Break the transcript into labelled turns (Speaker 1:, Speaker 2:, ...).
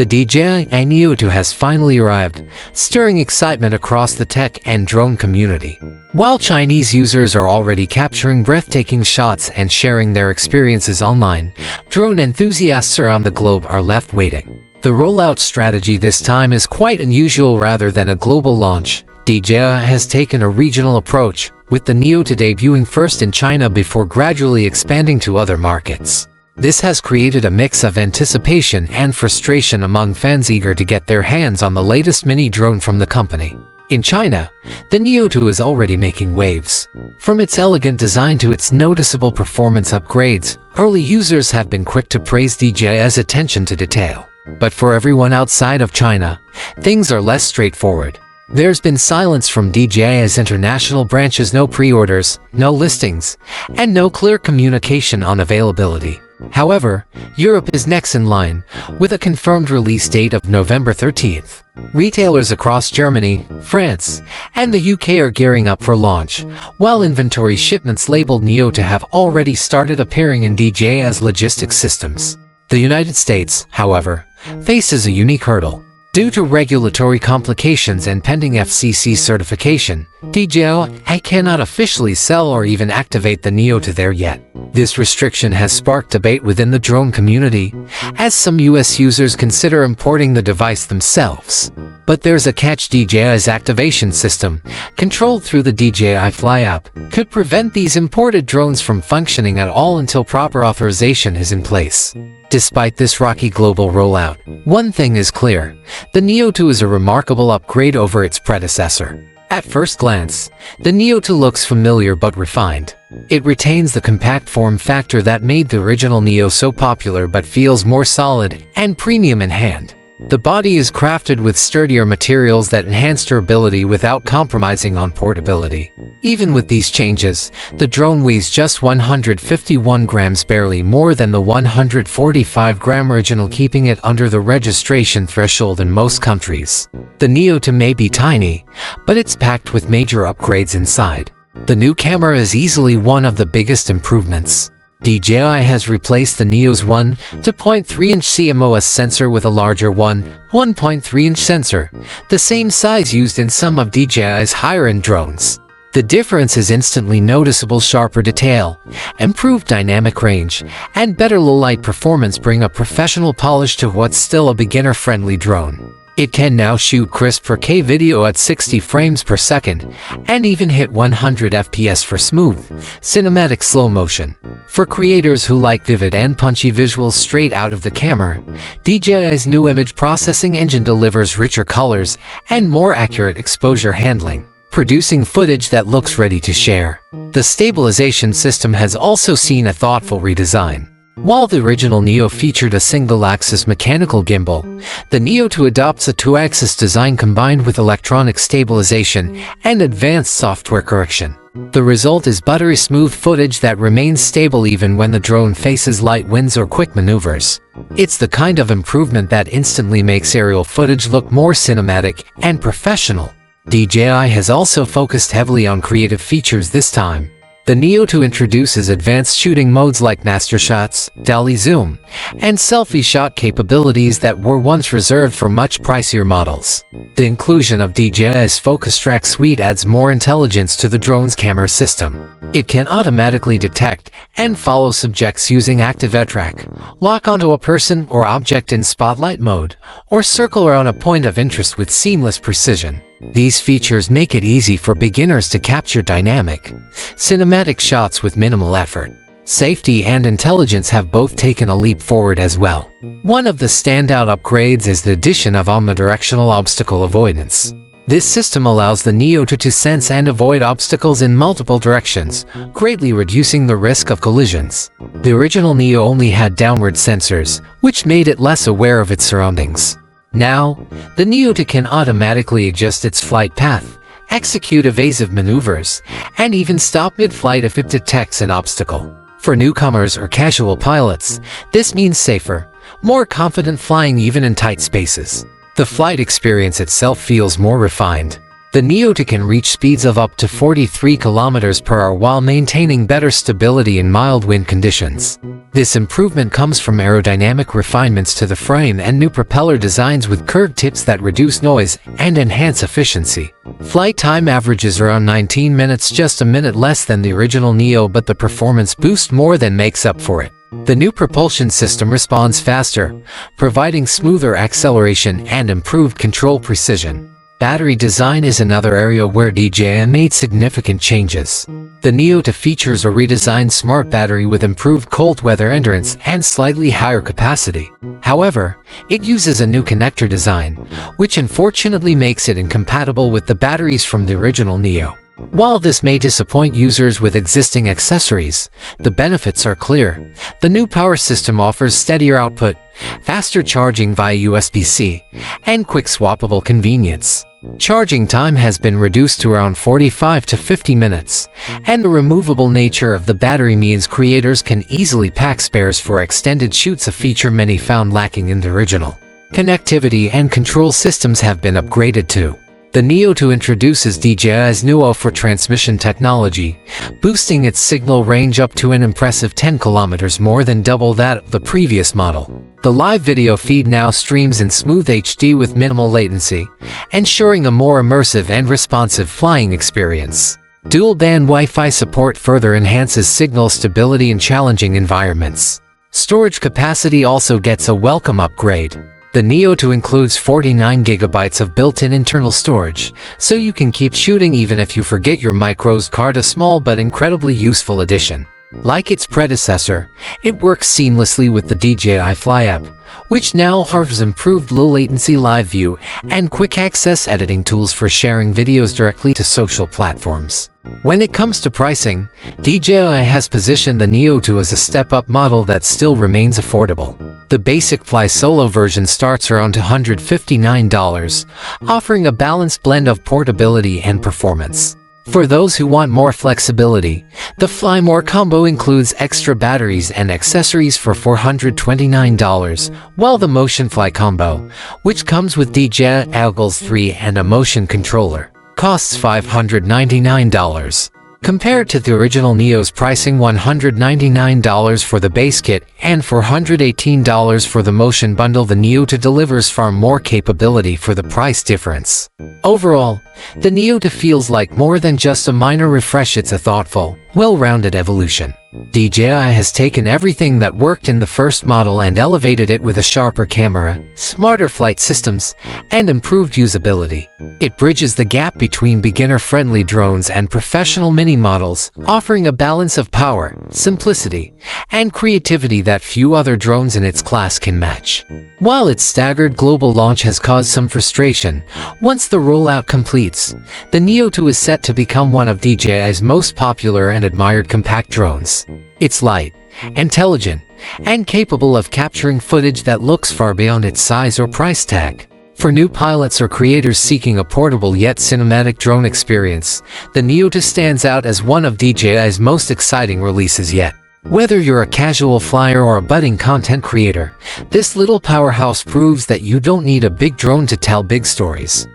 Speaker 1: The DJI Neo 2 has finally arrived, stirring excitement across the tech and drone community. While Chinese users are already capturing breathtaking shots and sharing their experiences online, drone enthusiasts around the globe are left waiting. The rollout strategy this time is quite unusual. Rather than a global launch, DJI has taken a regional approach, with the Neo 2 debuting first in China before gradually expanding to other markets. This has created a mix of anticipation and frustration among fans eager to get their hands on the latest mini drone from the company. In China, the Neo 2 is already making waves. From its elegant design to its noticeable performance upgrades, early users have been quick to praise DJI's attention to detail. But for everyone outside of China, things are less straightforward. There's been silence from DJI's international branches: no pre-orders, no listings, and no clear communication on availability. However, Europe is next in line, with a confirmed release date of November 13th. Retailers across Germany, France, and the UK are gearing up for launch, while inventory shipments labeled Neo 2 have already started appearing in DJI's logistics systems. The United States, however, faces a unique hurdle. Due to regulatory complications and pending FCC certification, DJI cannot officially sell or even activate the Neo 2 there yet. This restriction has sparked debate within the drone community, as some US users consider importing the device themselves. But there's a catch: DJI's activation system, controlled through the DJI Fly app, could prevent these imported drones from functioning at all until proper authorization is in place. Despite this rocky global rollout, one thing is clear: the Neo 2 is a remarkable upgrade over its predecessor. At first glance, the Neo 2 looks familiar but refined. It retains the compact form factor that made the original Neo so popular, but feels more solid and premium in hand. The body is crafted with sturdier materials that enhance durability without compromising on portability. Even with these changes, the drone weighs just 151 grams, barely more than the 145-gram original, keeping it under the registration threshold in most countries. The Neo 2 may be tiny, but it's packed with major upgrades inside. The new camera is easily one of the biggest improvements. DJI has replaced the Neo's 1.3-inch CMOS sensor with a larger 1.3-inch sensor, the same size used in some of DJI's higher-end drones. The difference is instantly noticeable: sharper detail, improved dynamic range, and better low-light performance bring a professional polish to what's still a beginner-friendly drone. It can now shoot crisp 4K video at 60 frames per second, and even hit 100 FPS for smooth, cinematic slow motion. For creators who like vivid and punchy visuals straight out of the camera, DJI's new image processing engine delivers richer colors and more accurate exposure handling, producing footage that looks ready to share. The stabilization system has also seen a thoughtful redesign. While the original Neo featured a single-axis mechanical gimbal, the Neo 2 adopts a two-axis design combined with electronic stabilization and advanced software correction. The result is buttery smooth footage that remains stable even when the drone faces light winds or quick maneuvers. It's the kind of improvement that instantly makes aerial footage look more cinematic and professional. DJI has also focused heavily on creative features this time. The Neo 2 introduces advanced shooting modes like master shots, dolly zoom, and selfie shot capabilities that were once reserved for much pricier models. The inclusion of DJI's Focus Track suite adds more intelligence to the drone's camera system. It can automatically detect and follow subjects using active eye track, lock onto a person or object in spotlight mode, or circle around a point of interest with seamless precision. These features make it easy for beginners to capture dynamic, cinematic shots with minimal effort. Safety and intelligence have both taken a leap forward as well. One of the standout upgrades is the addition of omnidirectional obstacle avoidance. This system allows the Neo 2 to sense and avoid obstacles in multiple directions, greatly reducing the risk of collisions. The original Neo only had downward sensors, which made it less aware of its surroundings. Now, the Neo 2 can automatically adjust its flight path, execute evasive maneuvers, and even stop mid-flight if it detects an obstacle. For newcomers or casual pilots, this means safer, more confident flying even in tight spaces. The flight experience itself feels more refined. The Neo 2 can reach speeds of up to 43 km per hour while maintaining better stability in mild wind conditions. This improvement comes from aerodynamic refinements to the frame and new propeller designs with curved tips that reduce noise and enhance efficiency. Flight time averages around 19 minutes, just a minute less than the original Neo, but the performance boost more than makes up for it. The new propulsion system responds faster, providing smoother acceleration and improved control precision. Battery design is another area where DJI made significant changes. The Neo 2 features a redesigned smart battery with improved cold weather endurance and slightly higher capacity. However, it uses a new connector design, which unfortunately makes it incompatible with the batteries from the original Neo. While this may disappoint users with existing accessories, the benefits are clear. The new power system offers steadier output, faster charging via USB-C, and quick swappable convenience. Charging time has been reduced to around 45 to 50 minutes, and the removable nature of the battery means creators can easily pack spares for extended shoots, a feature many found lacking in the original. Connectivity and control systems have been upgraded too. The Neo 2 introduces DJI's Neo for transmission technology, boosting its signal range up to an impressive 10 km, more than double that of the previous model. The live video feed now streams in smooth HD with minimal latency, ensuring a more immersive and responsive flying experience. Dual-band Wi-Fi support further enhances signal stability in challenging environments. Storage capacity also gets a welcome upgrade. The Neo 2 includes 49 GB of built-in internal storage, so you can keep shooting even if you forget your microSD card, a small but incredibly useful addition. Like its predecessor, it works seamlessly with the DJI Fly app, which now offers improved low-latency live view and quick-access editing tools for sharing videos directly to social platforms. When it comes to pricing, DJI has positioned the Neo 2 as a step-up model that still remains affordable. The basic Fly Solo version starts around $159, offering a balanced blend of portability and performance. For those who want more flexibility, the Fly More combo includes extra batteries and accessories for $429, while the Motion Fly combo, which comes with DJI Goggles 3 and a motion controller, costs $599. Compared to the original Neo's pricing, $199 for the base kit and $418 for the motion bundle, the Neo 2 delivers far more capability for the price difference. Overall, the Neo 2 feels like more than just a minor refresh. It's a thoughtful, well-rounded evolution. DJI has taken everything that worked in the first model and elevated it with a sharper camera, smarter flight systems, and improved usability. It bridges the gap between beginner-friendly drones and professional mini models, offering a balance of power, simplicity, and creativity that few other drones in its class can match. While its staggered global launch has caused some frustration, once the rollout completes, the Neo 2 is set to become one of DJI's most popular and admired compact drones. It's light, intelligent, and capable of capturing footage that looks far beyond its size or price tag. For new pilots or creators seeking a portable yet cinematic drone experience, the Neo 2 stands out as one of DJI's most exciting releases yet. Whether you're a casual flyer or a budding content creator, this little powerhouse proves that you don't need a big drone to tell big stories.